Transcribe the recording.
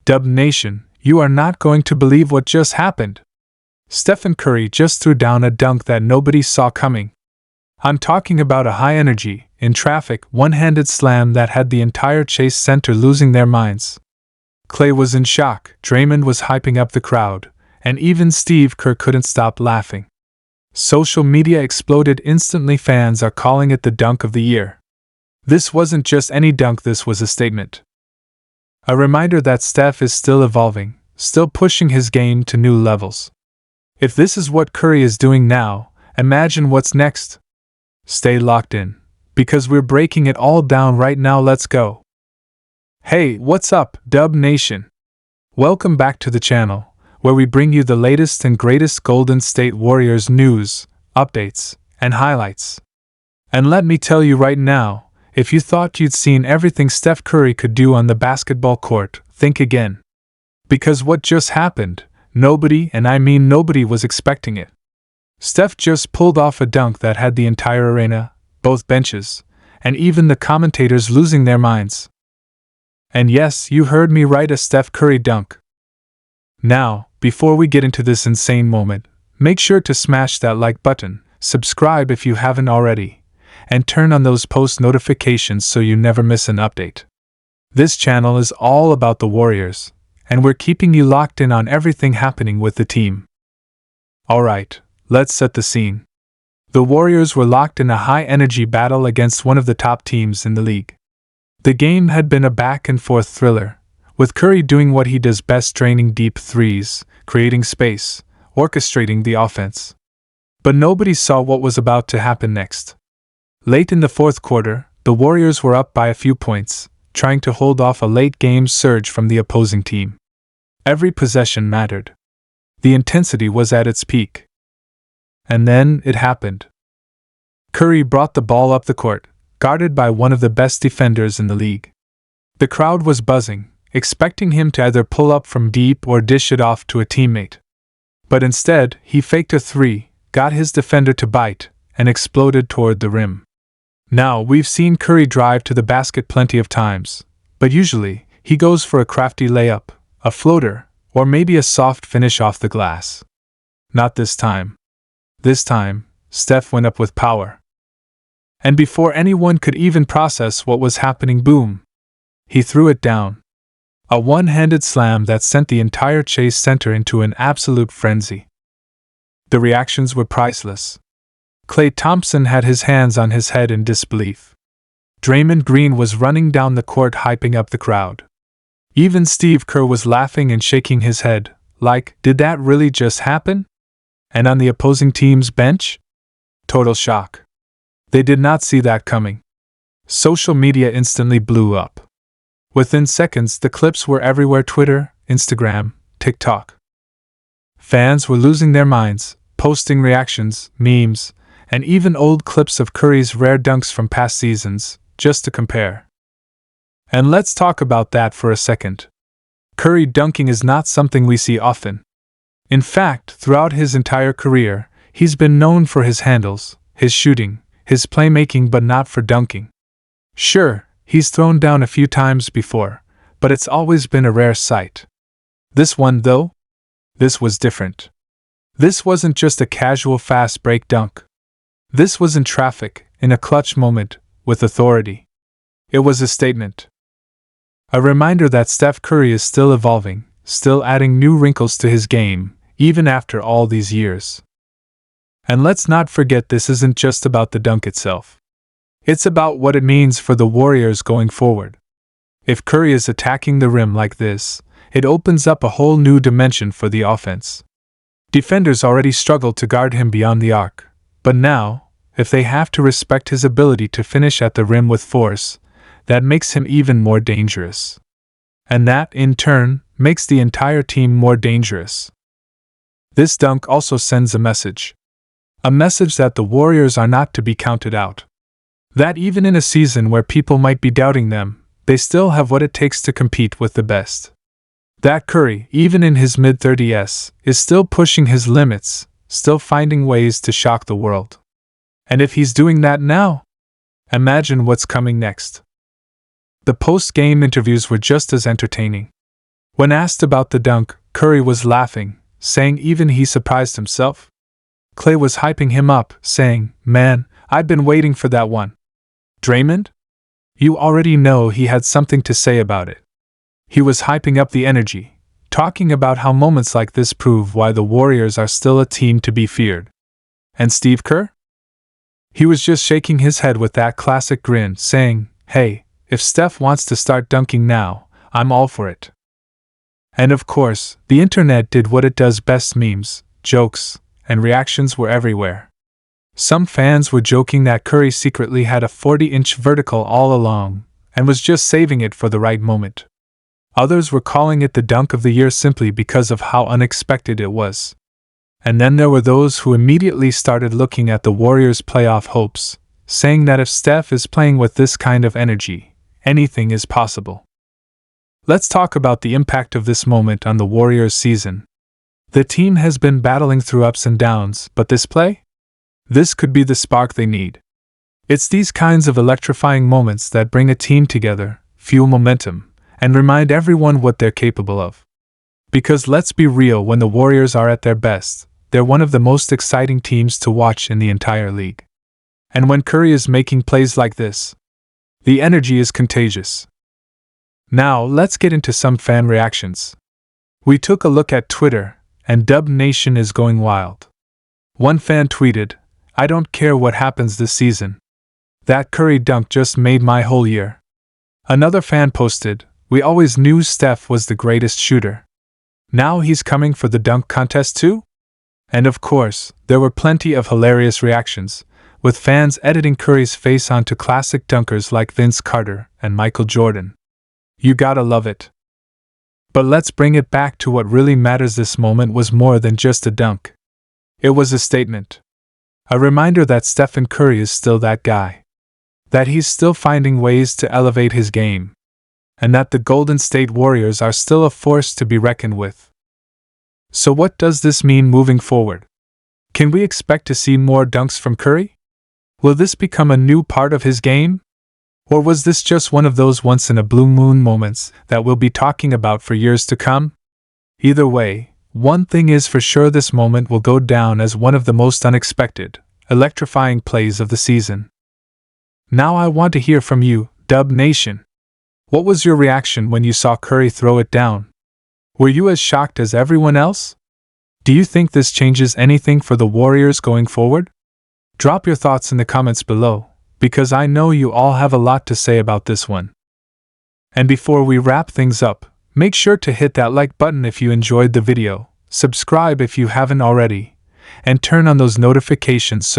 Dub Nation, you are not going to believe what just happened. Steph Curry just threw down a dunk that nobody saw coming. I'm talking about a high-energy, in-traffic, one-handed slam that had the entire Chase Center losing their minds. Klay was in shock, Draymond was hyping up the crowd, and even Steve Kerr couldn't stop laughing. Social media exploded instantly. Fans are calling it the dunk of the year. This wasn't just any dunk, this was a statement. A reminder that Steph is still evolving, still pushing his game to new levels. If this is what Curry is doing now, imagine what's next. Stay locked in, because we're breaking it all down right now. Let's go. Hey, what's up, Dub Nation? Welcome back to the channel, where we bring you the latest and greatest Golden State Warriors news, updates, and highlights. And let me tell you right now, if you thought you'd seen everything Steph Curry could do on the basketball court, think again. Because what just happened, nobody, and I mean nobody, was expecting it. Steph just pulled off a dunk that had the entire arena, both benches, and even the commentators losing their minds. And yes, you heard me right, a Steph Curry dunk. Now, before we get into this insane moment, make sure to smash that like button, subscribe if you haven't already, and turn on those post notifications so you never miss an update. This channel is all about the Warriors, and we're keeping you locked in on everything happening with the team. Alright, let's set the scene. The Warriors were locked in a high-energy battle against one of the top teams in the league. The game had been a back-and-forth thriller, with Curry doing what he does best, draining deep threes, creating space, orchestrating the offense. But nobody saw what was about to happen next. Late in the fourth quarter, the Warriors were up by a few points, trying to hold off a late-game surge from the opposing team. Every possession mattered. The intensity was at its peak. And then it happened. Curry brought the ball up the court, guarded by one of the best defenders in the league. The crowd was buzzing, expecting him to either pull up from deep or dish it off to a teammate. But instead, he faked a three, got his defender to bite, and exploded toward the rim. Now, we've seen Curry drive to the basket plenty of times, but usually, he goes for a crafty layup, a floater, or maybe a soft finish off the glass. Not this time. This time, Steph went up with power. And before anyone could even process what was happening, boom! He threw it down. A one-handed slam that sent the entire Chase Center into an absolute frenzy. The reactions were priceless. Klay Thompson had his hands on his head in disbelief. Draymond Green was running down the court hyping up the crowd. Even Steve Kerr was laughing and shaking his head, like, did that really just happen? And on the opposing team's bench? Total shock. They did not see that coming. Social media instantly blew up. Within seconds, the clips were everywhere: Twitter, Instagram, TikTok. Fans were losing their minds, posting reactions, memes, and even old clips of Curry's rare dunks from past seasons, just to compare. And let's talk about that for a second. Curry dunking is not something we see often. In fact, throughout his entire career, he's been known for his handles, his shooting, his playmaking, but not for dunking. Sure, he's thrown down a few times before, but it's always been a rare sight. This one, though? This was different. This wasn't just a casual fast break dunk. This was in traffic, in a clutch moment, with authority. It was a statement. A reminder that Steph Curry is still evolving, still adding new wrinkles to his game, even after all these years. And let's not forget, this isn't just about the dunk itself. It's about what it means for the Warriors going forward. If Curry is attacking the rim like this, it opens up a whole new dimension for the offense. Defenders already struggle to guard him beyond the arc. But now, if they have to respect his ability to finish at the rim with force, that makes him even more dangerous. And that, in turn, makes the entire team more dangerous. This dunk also sends a message. A message that the Warriors are not to be counted out. That even in a season where people might be doubting them, they still have what it takes to compete with the best. That Curry, even in his mid-30s, is still pushing his limits, still finding ways to shock the world. And if he's doing that now, imagine what's coming next. The post-game interviews were just as entertaining. When asked about the dunk, Curry was laughing, saying even he surprised himself. Klay was hyping him up, saying, "Man, I've been waiting for that one." Draymond? You already know he had something to say about it. He was hyping up the energy, talking about how moments like this prove why the Warriors are still a team to be feared. And Steve Kerr? He was just shaking his head with that classic grin, saying, "Hey, if Steph wants to start dunking now, I'm all for it." And of course, the internet did what it does best: memes, jokes, and reactions were everywhere. Some fans were joking that Curry secretly had a 40-inch vertical all along, and was just saving it for the right moment. Others were calling it the dunk of the year simply because of how unexpected it was. And then there were those who immediately started looking at the Warriors' playoff hopes, saying that if Steph is playing with this kind of energy, anything is possible. Let's talk about the impact of this moment on the Warriors' season. The team has been battling through ups and downs, but this play? This could be the spark they need. It's these kinds of electrifying moments that bring a team together, fuel momentum, and remind everyone what they're capable of. Because let's be real, when the Warriors are at their best, they're one of the most exciting teams to watch in the entire league. And when Curry is making plays like this, the energy is contagious. Now, let's get into some fan reactions. We took a look at Twitter, and Dub Nation is going wild. One fan tweeted, "I don't care what happens this season. That Curry dunk just made my whole year." Another fan posted, "We always knew Steph was the greatest shooter. Now he's coming for the dunk contest too?" And of course, there were plenty of hilarious reactions, with fans editing Curry's face onto classic dunkers like Vince Carter and Michael Jordan. You gotta love it. But let's bring it back to what really matters. This moment was more than just a dunk. It was a statement. A reminder that Stephen Curry is still that guy. That he's still finding ways to elevate his game. And that the Golden State Warriors are still a force to be reckoned with. So what does this mean moving forward? Can we expect to see more dunks from Curry? Will this become a new part of his game? Or was this just one of those once-in-a-blue-moon moments that we'll be talking about for years to come? Either way, one thing is for sure: this moment will go down as one of the most unexpected, electrifying plays of the season. Now I want to hear from you, Dub Nation. What was your reaction when you saw Curry throw it down? Were you as shocked as everyone else? Do you think this changes anything for the Warriors going forward? Drop your thoughts in the comments below, because I know you all have a lot to say about this one. And before we wrap things up, make sure to hit that like button if you enjoyed the video, subscribe if you haven't already, and turn on those notifications so